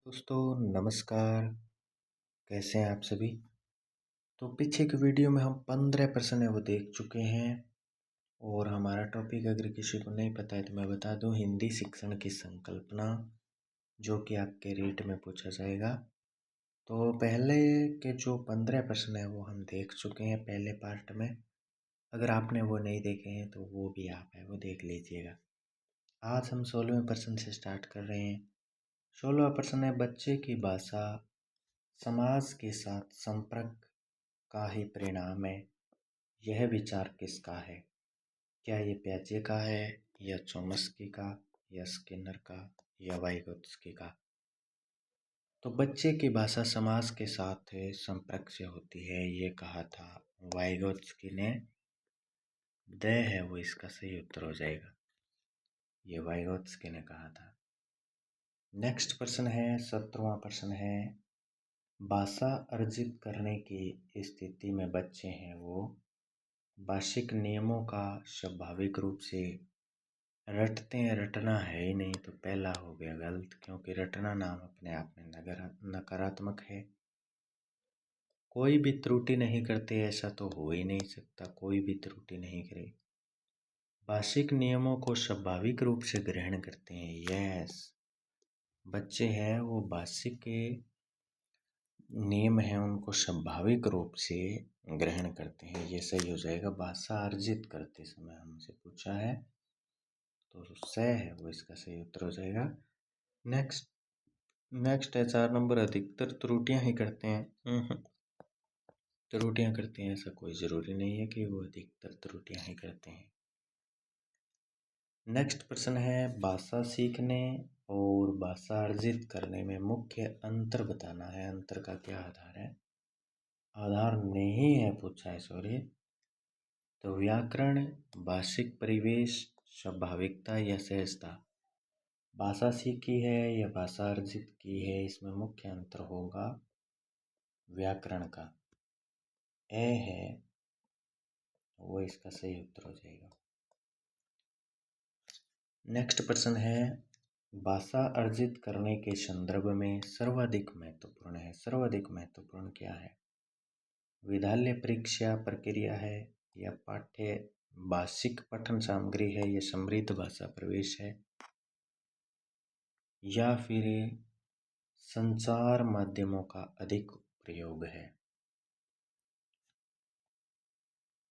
दोस्तों नमस्कार। कैसे हैं आप सभी। तो पीछे की वीडियो में हम 15 प्रश्न है वो देख चुके हैं। और हमारा टॉपिक अगर किसी को नहीं पता है तो मैं बता दूं, हिंदी शिक्षण की संकल्पना, जो कि आपके रीट में पूछा जाएगा। तो पहले के जो 15 प्रश्न है वो हम देख चुके हैं पहले पार्ट में। अगर आपने वो नहीं देखे हैं तो वो भी आप है वो देख लीजिएगा। आज हम 16वें प्रश्न से स्टार्ट कर रहे हैं। 16वां प्रश्न है, बच्चे की भाषा समाज के साथ संपर्क का ही परिणाम है। यह विचार किसका है? क्या ये प्याजे का है, या चोम्स्की का, या स्किनर का, या वाइगोत्स्की का? तो बच्चे की भाषा समाज के साथ संपर्क से होती है, ये कहा था वाइगोत्स्की ने। द है वो इसका सही उत्तर हो जाएगा। ये वाइगोत्स्की ने कहा था। नेक्स्ट प्रश्न है, 17वां प्रश्न है, भाषा अर्जित करने की स्थिति में बच्चे हैं वो भाषिक नियमों का स्वाभाविक रूप से रटते हैं। रटना है ही नहीं तो पहला हो गया गलत, क्योंकि रटना नाम अपने आप में नकारात्मक है। कोई भी त्रुटि नहीं करते ऐसा तो हो ही नहीं सकता, कोई भी त्रुटि नहीं करे। भाषिक नियमों को स्वाभाविक रूप से ग्रहण करते हैं। यस, बच्चे हैं वो भाषिक के नियम हैं उनको स्वाभाविक रूप से ग्रहण करते हैं। ये सही हो जाएगा। भाषा अर्जित करते समय हमसे पूछा है तो स है वो इसका सही उत्तर हो जाएगा। नेक्स्ट नेक्स्ट है 4 नंबर, अधिकतर त्रुटियां ही करते हैं। त्रुटियां करते हैं ऐसा कोई ज़रूरी नहीं है कि वो अधिकतर त्रुटियां ही करते हैं। नेक्स्ट प्रश्न है, भाषा सीखने और भाषा अर्जित करने में मुख्य अंतर बताना है। अंतर का क्या आधार है? आधार नहीं है पूछा है, सॉरी। तो व्याकरण, भाषिक परिवेश, स्वाभाविकता या सहजता। भाषा सीखी है या भाषा अर्जित की है, इसमें मुख्य अंतर होगा व्याकरण का। ए है वो इसका सही उत्तर हो जाएगा। नेक्स्ट प्रश्न है, भाषा अर्जित करने के संदर्भ में सर्वाधिक महत्वपूर्ण है। सर्वाधिक महत्वपूर्ण क्या है? विद्यालय परीक्षा प्रक्रिया है, या पाठ्य भाषिक पठन सामग्री है, या समृद्ध भाषा प्रवेश है, या फिर संचार माध्यमों का अधिक प्रयोग है।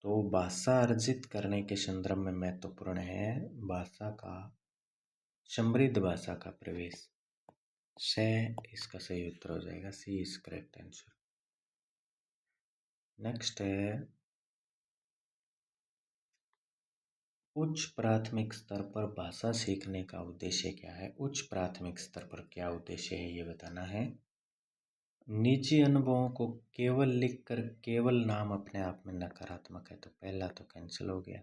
तो भाषा अर्जित करने के संदर्भ में महत्वपूर्ण है भाषा का, समृद्ध भाषा का प्रवेश। से इसका सही उत्तर हो जाएगा। सी इज करेक्ट आंसर। नेक्स्ट है, उच्च प्राथमिक स्तर पर भाषा सीखने का उद्देश्य क्या है? उच्च प्राथमिक स्तर पर क्या उद्देश्य है ये बताना है। निजी अनुभवों को केवल लिखकर केवल नाम अपने आप में नकारात्मक है, तो पहला तो कैंसिल हो गया।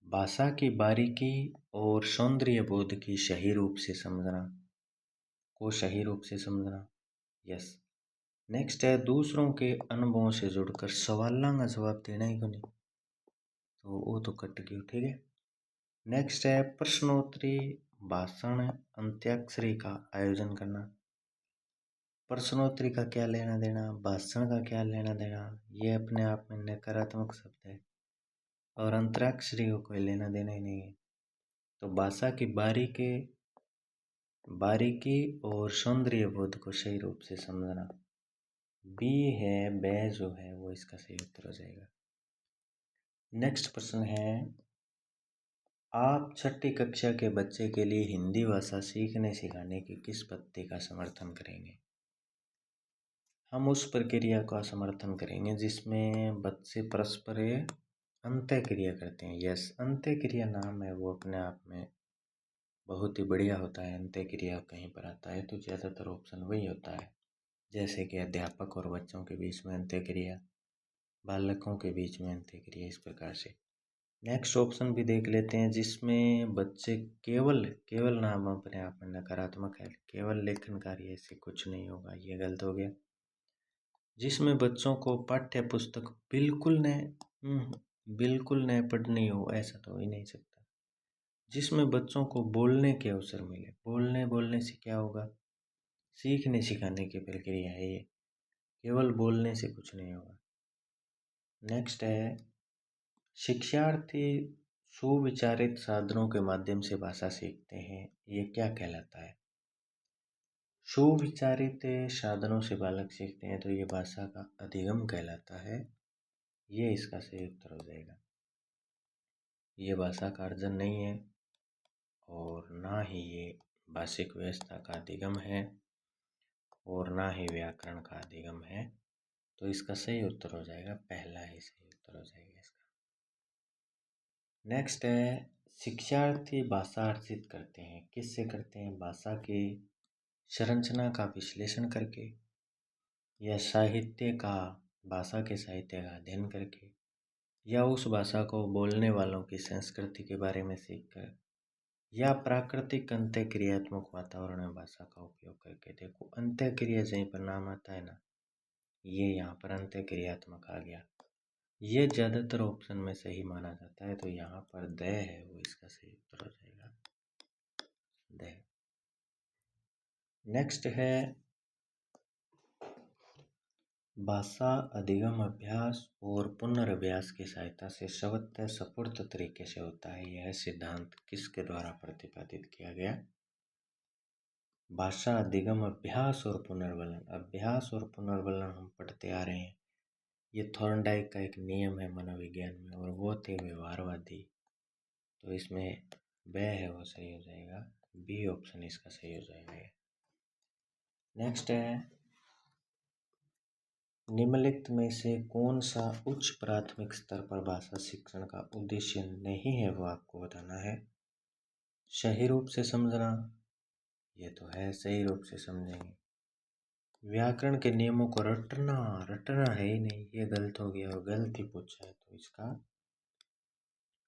भाषा की बारीकी और सौंदर्य बोध की सही रूप से समझना, को सही रूप से समझना। यस। नेक्स्ट है, दूसरों के अनुभवों से जुड़कर सवालों का जवाब देना ही क्यों नहीं, तो वो तो कट गया। ठीक है। नेक्स्ट है, प्रश्नोत्तरी भाषण अंत्याक्षरी का आयोजन करना। प्रश्नोत्तरी का क्या लेना देना, भाषण का क्या लेना देना, ये अपने आप में नकारात्मक शब्द है। और अंतराक्षरी को कोई लेना देना ही नहीं है। तो भाषा की बारीकी और सौंदर्य बोध को सही रूप से समझना। बी है, बे जो है वो इसका सही उत्तर हो जाएगा। नेक्स्ट प्रश्न है, आप छठी कक्षा के बच्चे के लिए हिंदी भाषा सीखने सिखाने की किस पद्धति का समर्थन करेंगे? हम उस प्रक्रिया का समर्थन करेंगे जिसमें बच्चे परस्पर अंत्यक्रिया करते हैं। यस, अंत्यक्रिया नाम है वो अपने आप में बहुत ही बढ़िया होता है। अंत्यक्रिया कहीं पर आता है तो ज़्यादातर ऑप्शन वही होता है, जैसे कि अध्यापक और बच्चों के बीच में अंत्यक्रिया, बालकों के बीच में अंत्यक्रिया, इस प्रकार से। नेक्स्ट ऑप्शन भी देख लेते हैं, जिसमें बच्चे केवल केवल नाम अपने आप में नकारात्मक है, केवल लेखन कार्य, ऐसे कुछ नहीं होगा, ये गलत हो गया। जिसमें बच्चों को पाठ्य पुस्तक बिल्कुल न पढ़नी हो, ऐसा तो हो ही नहीं सकता। जिसमें बच्चों को बोलने के अवसर मिले। बोलने से क्या होगा? सीखने सिखाने की प्रक्रिया है ये, केवल बोलने से कुछ नहीं होगा। नेक्स्ट है, शिक्षार्थी सुविचारित साधनों के माध्यम से भाषा सीखते हैं, ये क्या कहलाता है? सुविचारित साधनों से बालक सीखते हैं तो ये भाषा का अधिगम कहलाता है। ये इसका सही उत्तर हो जाएगा। ये भाषा का अर्जन नहीं है और ना ही ये भाषिक व्यवस्था का अधिगम है और ना ही व्याकरण का अधिगम है। तो इसका सही उत्तर हो जाएगा, पहला ही सही उत्तर हो जाएगा इसका। नेक्स्ट है, शिक्षार्थी भाषा अर्जित करते हैं, किससे करते हैं? भाषा की संरचना का विश्लेषण करके, या साहित्य का, भाषा के साहित्य का अध्ययन करके, या उस भाषा को बोलने वालों की संस्कृति के बारे में सीखकर, या प्राकृतिक अंत्यक्रियात्मक वातावरण में भाषा का उपयोग करके। देखो अंत्यक्रिया जहीं पर नाम आता है ना, ये यहाँ पर अंत्यक्रियात्मक आ गया। ये ज़्यादातर ऑप्शन में सही माना जाता है, तो यहाँ पर द है वो इसका सही उत्तर हो जाएगा, द। नेक्स्ट है, भाषा अधिगम अभ्यास और पुनर्अभ्यास की सहायता से सर्वत्र स्फूर्त तरीके से होता है। यह सिद्धांत किसके द्वारा प्रतिपादित किया गया? भाषा अधिगम अभ्यास और पुनर्वलन। अभ्यास और पुनर्वलन हम पढ़ते आ रहे हैं, ये थॉर्नडाइक का एक नियम है मनोविज्ञान में, और वो थे व्यवहारवादी। तो इसमें वह है वो सही हो जाएगा, बी ऑप्शन इसका सही हो जाएगा। नेक्स्ट है, निम्नलिखित में से कौन सा उच्च प्राथमिक स्तर पर भाषा शिक्षण का उद्देश्य नहीं है, वो आपको बताना है। सही रूप से समझना, ये तो है सही रूप से समझेंगे। व्याकरण के नियमों को रटना है ही नहीं, ये गलत हो गया और गलत ही पूछा है, तो इसका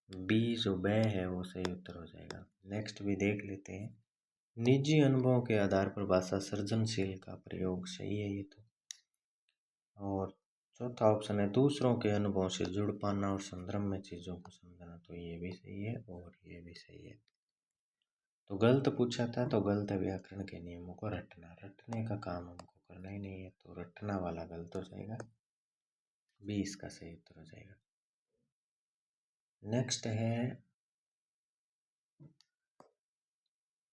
बी जो ब है वो सही उत्तर हो जाएगा। नेक्स्ट भी देख लेते हैं, निजी अनुभवों के आधार पर भाषा सृजनशील का प्रयोग, सही है ये तो। और चौथा ऑप्शन है, दूसरों के अनुभवों से जुड़ पाना और संदर्भ में चीज़ों को समझना, तो ये भी सही है और ये भी सही है। तो गलत पूछा था, तो गलत है व्याकरण के नियमों को रटने का काम हमको करना ही नहीं है, तो रटना वाला गलत हो जाएगा, बी इसका सही उत्तर हो जाएगा। नेक्स्ट है,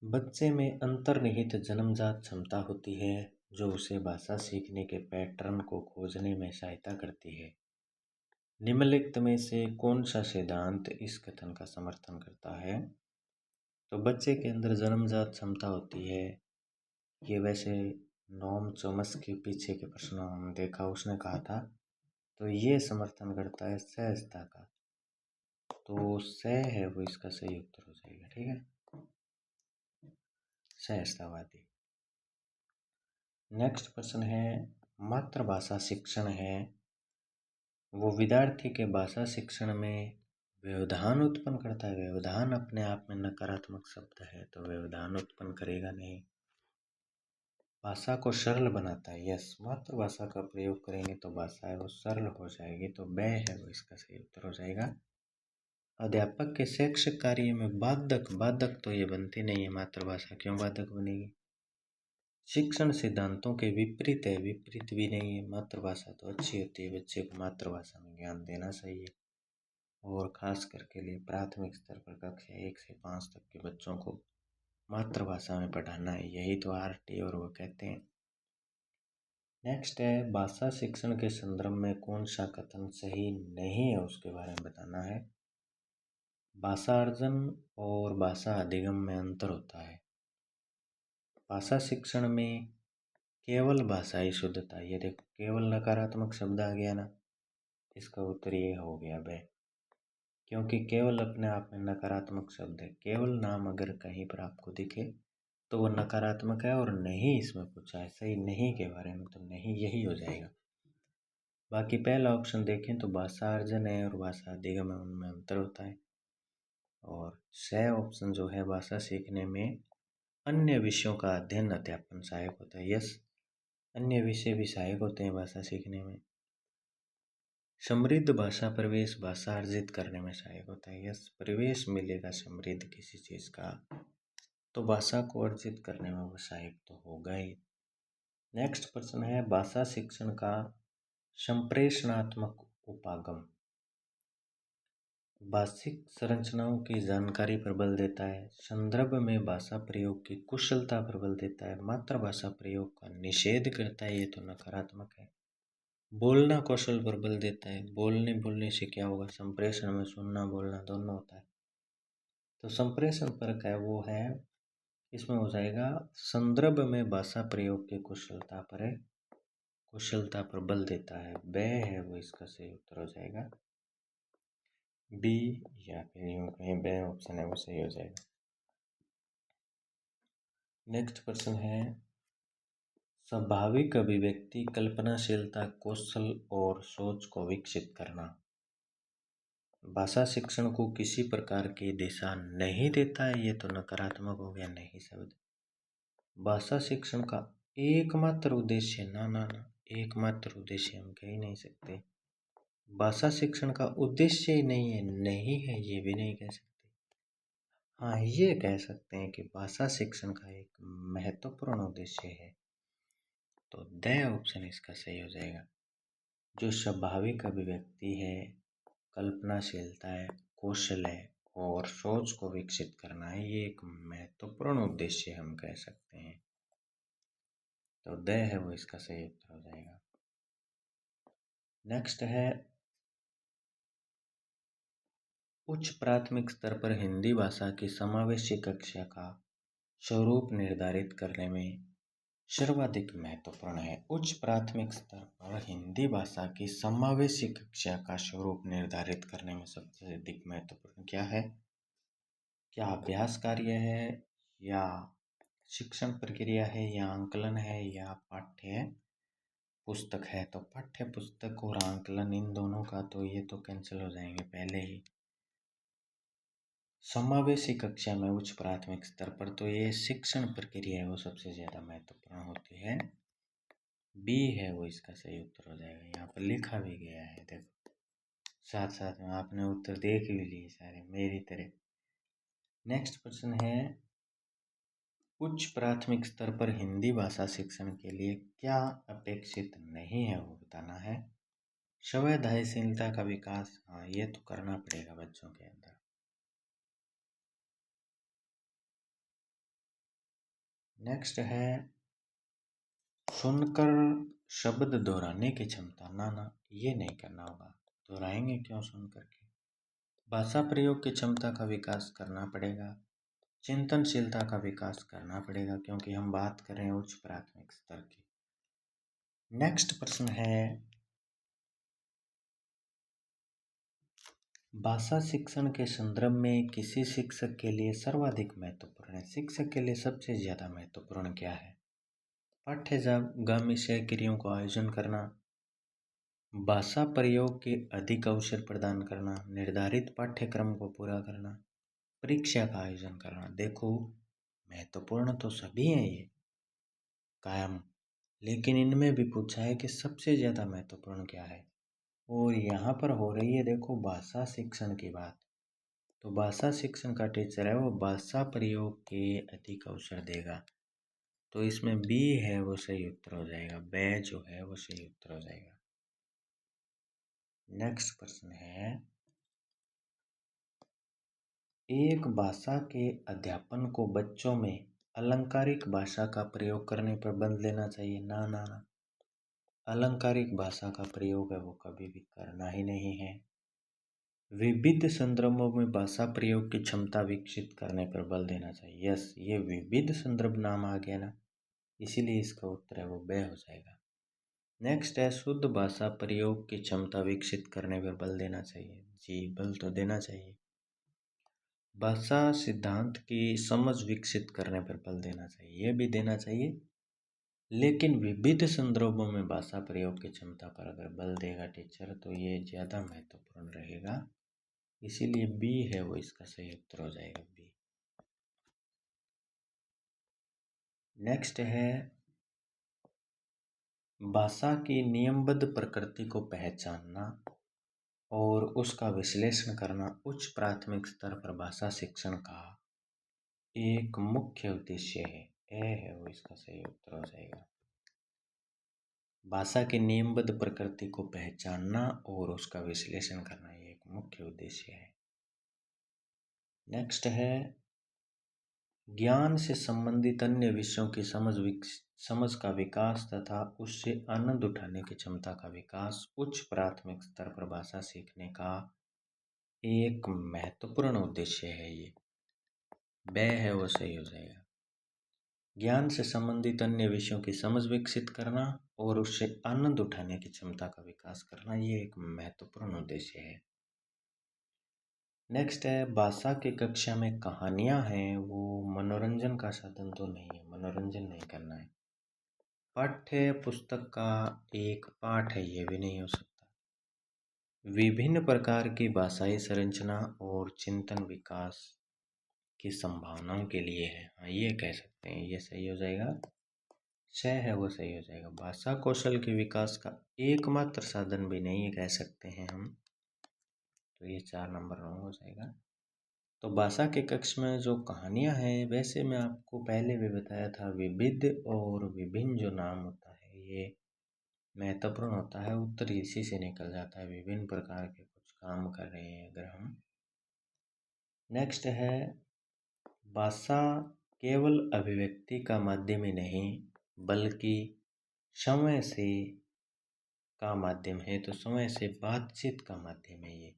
बच्चे में अंतर्निहित जन्मजात क्षमता होती है जो उसे भाषा सीखने के पैटर्न को खोजने में सहायता करती है। निम्नलिखित में से कौन सा सिद्धांत इस कथन का समर्थन करता है? तो बच्चे के अंदर जन्मजात क्षमता होती है, ये वैसे नोम चॉम्स्की के पीछे के प्रश्नों हमने देखा, उसने कहा था, तो ये समर्थन करता है सहजता का, तो सह है वो इसका सही उत्तर हो जाएगा। ठीक है, सहजतावादी। नेक्स्ट प्रश्न है, मातृभाषा शिक्षण है वो विद्यार्थी के भाषा शिक्षण में व्यवधान उत्पन्न करता है। व्यवधान अपने आप में नकारात्मक शब्द है, तो व्यवधान उत्पन्न करेगा नहीं। भाषा को सरल बनाता है, यस, मातृभाषा का प्रयोग करेंगे तो भाषा है वो सरल हो जाएगी, तो ब है वो इसका सही उत्तर हो जाएगा। अध्यापक के शैक्षिक कार्य में बाधक तो ये बनती नहीं है, मातृभाषा क्यों बाधक बनेगी? शिक्षण सिद्धांतों के विपरीत है, विपरीत भी नहीं है, मातृभाषा तो अच्छी होती है, बच्चे को मातृभाषा में ज्ञान देना चाहिए। और खास करके लिए प्राथमिक स्तर पर कक्षा 1 से 5 तक के बच्चों को मातृभाषा में पढ़ाना है, यही तो RT और वो कहते हैं। नेक्स्ट है, भाषा शिक्षण के संदर्भ में कौन सा कथन सही नहीं है उसके बारे में बताना है। भाषा अर्जन और भाषा अधिगम में अंतर होता है। भाषा शिक्षण में केवल भाषाई शुद्धता, ये देखो केवल नकारात्मक शब्द आ गया ना, इसका उत्तर ये हो गया ब, क्योंकि केवल अपने आप में नकारात्मक शब्द है। केवल नाम अगर कहीं पर आपको दिखे तो वो नकारात्मक है, और नहीं इसमें पूछा है सही नहीं के बारे में, तो नहीं यही हो जाएगा। बाकी पहला ऑप्शन देखें तो भाषा अर्जन है और भाषा अधिगम है, उनमें अंतर होता है। और स ऑप्शन जो है, भाषा सीखने में अन्य विषयों का अध्ययन अध्यापन सहायक होता है। यस, अन्य विषय भी सहायक होते हैं भाषा सीखने में। समृद्ध भाषा परिवेश भाषा अर्जित करने में सहायक होता है। यस, परिवेश मिलेगा समृद्ध किसी चीज़ का तो भाषा को अर्जित करने में वो सहायक तो होगा ही। नेक्स्ट प्रश्न है, भाषा शिक्षण का संप्रेषणात्मक उपागम भाषिक संरचनाओं की जानकारी पर बल देता है, संदर्भ में भाषा प्रयोग की कुशलता पर बल देता है, मातृभाषा प्रयोग का निषेध करता है, ये तो नकारात्मक है। बोलना कौशल पर बल देता है, बोलने से क्या होगा, संप्रेषण में सुनना बोलना दोनों होता है, तो संप्रेषण पर क्या वो है, इसमें हो जाएगा संदर्भ में भाषा प्रयोग की कुशलता पर बल देता है, ब है वो इसका सही उत्तर हो जाएगा बी, या फिर यूं कहीं ब ऑप्शन है वो सही हो जाएगा। नेक्स्ट प्रश्न है, स्वाभाविक अभिव्यक्ति कल्पनाशीलता कौशल और सोच को विकसित करना भाषा शिक्षण को किसी प्रकार की दिशा नहीं देता है, ये तो नकारात्मक हो गया नहीं शब्द। भाषा शिक्षण का एकमात्र उद्देश्य ना, एकमात्र उद्देश्य हम कह ही नहीं सकते। भाषा शिक्षण का उद्देश्य ही नहीं है ये भी नहीं कह सकते। हाँ, ये कह सकते हैं कि भाषा शिक्षण का एक महत्वपूर्ण उद्देश्य है, तो द ऑप्शन इसका सही हो जाएगा। जो स्वाभाविक अभिव्यक्ति है, कल्पनाशीलता है, कौशल है और सोच को विकसित करना है, ये एक महत्वपूर्ण उद्देश्य हम कह सकते हैं, तो द है वो इसका सही उत्तर हो जाएगा। नेक्स्ट है, उच्च प्राथमिक स्तर पर हिंदी भाषा की समावेशी कक्षा का स्वरूप निर्धारित करने में सर्वाधिक महत्वपूर्ण है। उच्च प्राथमिक स्तर पर हिंदी भाषा की समावेशी कक्षा का स्वरूप निर्धारित करने में सबसे अधिक महत्वपूर्ण क्या है? क्या अभ्यास कार्य है, या शिक्षण प्रक्रिया है, या आंकलन है, या पाठ्य पुस्तक है? तो पाठ्य पुस्तक और आंकलन इन दोनों का तो ये तो कैंसिल हो जाएंगे पहले ही। समावेशी कक्षा में उच्च प्राथमिक स्तर पर तो ये शिक्षण प्रक्रिया है वो सबसे ज़्यादा महत्वपूर्ण होती है, बी है वो इसका सही उत्तर हो जाएगा। यहाँ पर लिखा भी गया है, देखो साथ साथ में आपने उत्तर देख भी लिए सारे मेरी तरह। नेक्स्ट प्रश्न है, उच्च प्राथमिक स्तर पर हिंदी भाषा शिक्षण के लिए क्या अपेक्षित नहीं है वो बताना है। संवेदनशीलता का विकास, हाँ ये तो करना पड़ेगा बच्चों के अंदर। नेक्स्ट है, सुनकर शब्द दोहराने की क्षमता, ना ये नहीं करना होगा, दोहराएंगे क्यों सुन करके। भाषा प्रयोग की क्षमता का विकास करना पड़ेगा, चिंतनशीलता का विकास करना पड़ेगा, क्योंकि हम बात कर रहे हैं उच्च प्राथमिक स्तर की। नेक्स्ट प्रश्न है, भाषा शिक्षण के संदर्भ में किसी शिक्षक के लिए सर्वाधिक महत्वपूर्ण है, शिक्षक के लिए सबसे ज्यादा महत्वपूर्ण क्या है? पाठ्यगामी सहक्रियाओं का आयोजन करना, भाषा प्रयोग के अधिक अवसर प्रदान करना, निर्धारित पाठ्यक्रम को पूरा करना, परीक्षा का आयोजन करना। देखो महत्वपूर्ण तो सभी हैं ये कायम, लेकिन इनमें भी पूछा है कि सबसे ज़्यादा महत्वपूर्ण क्या है, और यहाँ पर हो रही है देखो भाषा शिक्षण की बात, तो भाषा शिक्षण का टीचर है वो भाषा प्रयोग के अधिक अवसर देगा, तो इसमें बी है वो सही उत्तर हो जाएगा, ब जो है वो सही उत्तर हो जाएगा। नेक्स्ट प्रश्न है, एक भाषा के अध्यापन को बच्चों में अलंकारिक भाषा का प्रयोग करने पर बल देना चाहिए, ना अलंकारिक भाषा का प्रयोग है वो कभी भी करना ही नहीं है। विविध संदर्भों में भाषा प्रयोग की क्षमता विकसित करने पर बल देना चाहिए, यस ये विविध संदर्भ नाम आ गया ना, इसीलिए इसका उत्तर है वो ब हो जाएगा। नेक्स्ट है, शुद्ध भाषा प्रयोग की क्षमता विकसित करने पर बल देना चाहिए, जी बल तो देना चाहिए। भाषा सिद्धांत की समझ विकसित करने पर बल देना चाहिए, ये भी देना चाहिए, लेकिन विविध संदर्भों में भाषा प्रयोग की क्षमता पर अगर बल देगा टीचर तो ये ज़्यादा महत्वपूर्ण रहेगा, इसीलिए बी है वो इसका सही उत्तर हो जाएगा, बी। नेक्स्ट है, भाषा की नियमबद्ध प्रकृति को पहचानना, और उसका विश्लेषण करना उच्च प्राथमिक स्तर पर भाषा शिक्षण का एक मुख्य उद्देश्य है। ए है वो इसका सही उत्तर हो जाएगा। भाषा की नियमबद्ध प्रकृति को पहचानना और उसका विश्लेषण करना ये एक मुख्य उद्देश्य है। नेक्स्ट है ज्ञान से संबंधित अन्य विषयों की समझ का विकास तथा उससे आनंद उठाने की क्षमता का विकास उच्च प्राथमिक स्तर पर भाषा सीखने का एक महत्वपूर्ण उद्देश्य है। ये ब है वो सही हो जाएगा। ज्ञान से संबंधित अन्य विषयों की समझ विकसित करना और उससे आनंद उठाने की क्षमता का विकास करना ये एक महत्वपूर्ण उद्देश्य है। नेक्स्ट है भाषा की कक्षा में कहानियां हैं वो मनोरंजन का साधन तो नहीं है, मनोरंजन नहीं करना है। पाठ्य पुस्तक का एक पाठ है ये भी नहीं हो सकता। विभिन्न प्रकार की भाषाई संरचना और चिंतन विकास की संभावनाओं के लिए है, हाँ ये कह सकते हैं, ये सही हो जाएगा। श है वो सही हो जाएगा। भाषा कौशल के विकास का एकमात्र साधन भी नहीं है कह सकते हैं हम, तो ये 4 नंबर रॉन्ग हो जाएगा। तो भाषा के कक्ष में जो कहानियां हैं वैसे मैं आपको पहले भी बताया था, विविध और विभिन्न जो नाम होता है ये महत्वपूर्ण होता है, उत्तर इसी से निकल जाता है, विभिन्न प्रकार के कुछ काम कर रहे हैं अगर हम। नेक्स्ट है भाषा केवल अभिव्यक्ति का माध्यम ही नहीं बल्कि समय से का माध्यम है, तो समय से बातचीत का माध्यम है। ये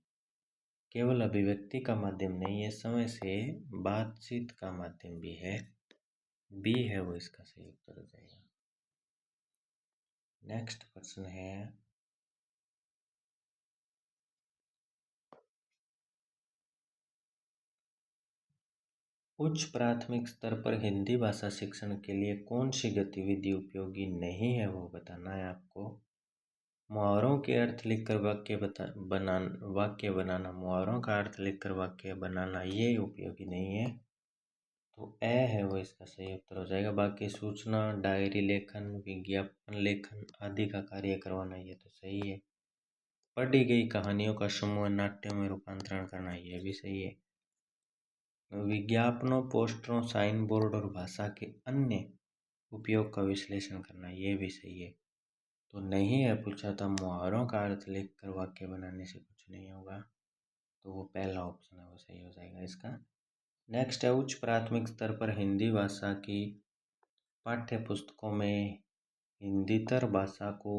केवल अभिव्यक्ति का माध्यम नहीं है, समय से बातचीत का माध्यम भी है। बी है वो इसका सही उत्तर हो जाएगा। नेक्स्ट प्रश्न है उच्च प्राथमिक स्तर पर हिंदी भाषा शिक्षण के लिए कौन सी गतिविधि उपयोगी नहीं है वो बताना है आपको। मुहावरों के अर्थ लिखकर वाक्य बनाना, मुहावरों का अर्थ लिखकर वाक्य बनाना ये उपयोगी नहीं है, तो ए है वो इसका सही उत्तर हो जाएगा। बाकी सूचना, डायरी लेखन, विज्ञापन लेखन आदि का कार्य करवाना ये तो सही है। पढ़ी गई कहानियों का समूह नाट्य में रूपांतरण करना ये भी सही है। विज्ञापनों, पोस्टरों, साइन बोर्ड और भाषा के अन्य उपयोग का विश्लेषण करना ये भी सही है। तो नहीं है पूछा था, मुहावरों का अर्थ लिख कर वाक्य बनाने से कुछ नहीं होगा, तो वो पहला ऑप्शन है वो सही हो जाएगा इसका। नेक्स्ट है उच्च प्राथमिक स्तर पर हिंदी भाषा की पाठ्य पुस्तकों में हिंदीतर भाषा को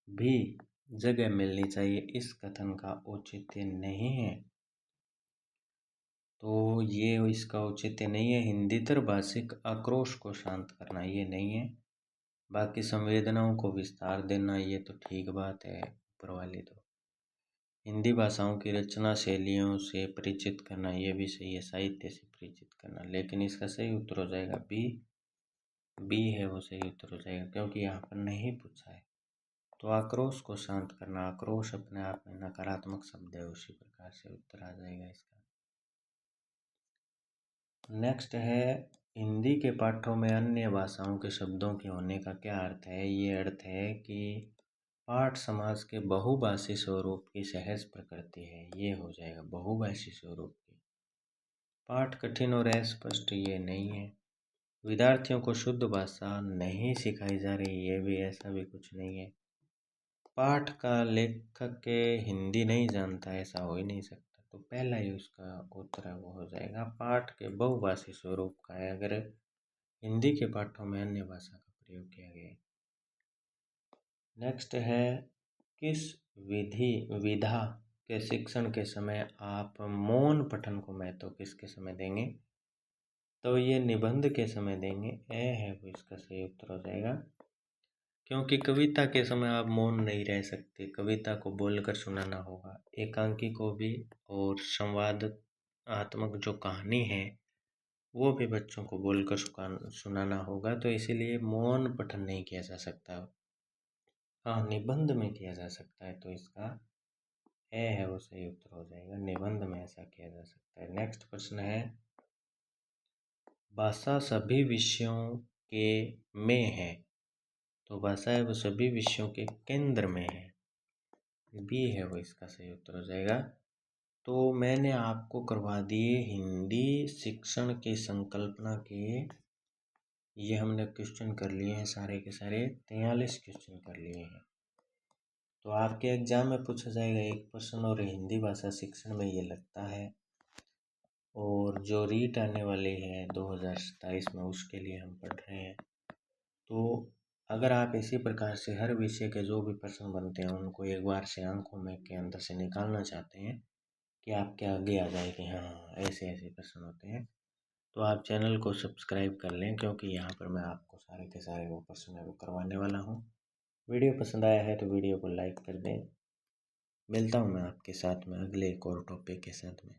भी जगह मिलनी चाहिए, इस कथन का औचित्य नहीं है, तो ये इसका औचित्य नहीं है। हिंदीतर भाषिक आक्रोश को शांत करना ये नहीं है। बाकी संवेदनाओं को विस्तार देना ये तो ठीक बात है ऊपर वाली। तो हिंदी भाषाओं की रचना शैलियों से परिचित करना ये भी सही है, साहित्य से परिचित करना, लेकिन इसका सही उत्तर हो जाएगा बी। बी है वो सही उत्तर हो जाएगा क्योंकि यहाँ पर नहीं पूछा है। तो आक्रोश को शांत करना, आक्रोश अपने आप में नकारात्मक शब्द है, उसी प्रकार से उत्तर आ जाएगा इसका। नेक्स्ट है हिंदी के पाठों में अन्य भाषाओं के शब्दों के होने का क्या अर्थ है। ये अर्थ है कि पाठ समाज के बहुभाषी स्वरूप की सहज प्रकृति है, ये हो जाएगा बहुभाषी स्वरूप की। पाठ कठिन और अस्पष्ट ये नहीं है। विद्यार्थियों को शुद्ध भाषा नहीं सिखाई जा रही ये भी ऐसा भी कुछ नहीं है। पाठ का लेखक के हिंदी नहीं जानता ऐसा हो ही नहीं सकता, तो पहला ही उसका उत्तर है वो हो जाएगा। पाठ के बहुभाषी स्वरूप का है अगर हिंदी के पाठों में अन्य भाषा का प्रयोग किया गया है। नेक्स्ट है किस विधा के शिक्षण के समय आप मौन पठन को महत्व किसके समय देंगे, तो ये निबंध के समय देंगे। ए है वो इसका सही उत्तर हो जाएगा क्योंकि कविता के समय आप मौन नहीं रह सकते, कविता को बोलकर सुनाना होगा, एकांकी को भी, और संवादात्मक जो कहानी है वो भी बच्चों को बोलकर सुनाना होगा, तो इसीलिए मौन पठन नहीं किया जा सकता। हाँ निबंध में किया जा सकता है, तो इसका ए है वो सही उत्तर हो जाएगा, निबंध में ऐसा किया जा सकता है। नेक्स्ट प्रश्न है भाषा सभी विषयों के में है, तो भाषा है वो सभी विषयों के केंद्र में है। बी है वो इसका सही उत्तर हो जाएगा। तो मैंने आपको करवा दिए हिंदी शिक्षण की संकल्पना के, ये हमने क्वेश्चन कर लिए हैं सारे के सारे, 43 क्वेश्चन कर लिए हैं। तो आपके एग्जाम में पूछा जाएगा 1 प्रश्न, और हिंदी भाषा शिक्षण में ये लगता है। और जो रीट आने वाली है 2027 में, उसके लिए हम पढ़ रहे हैं। तो अगर आप इसी प्रकार से हर विषय के जो भी प्रश्न बनते हैं उनको एक बार से आंखों में के अंदर से निकालना चाहते हैं कि आपके आगे आ जाए कि हाँ ऐसे ऐसे प्रश्न होते हैं, तो आप चैनल को सब्सक्राइब कर लें, क्योंकि यहाँ पर मैं आपको सारे के सारे वो प्रश्न है वो करवाने वाला हूँ। वीडियो पसंद आया है तो वीडियो को लाइक कर दें। मिलता हूँ मैं आपके साथ में अगले एक और टॉपिक के साथ में।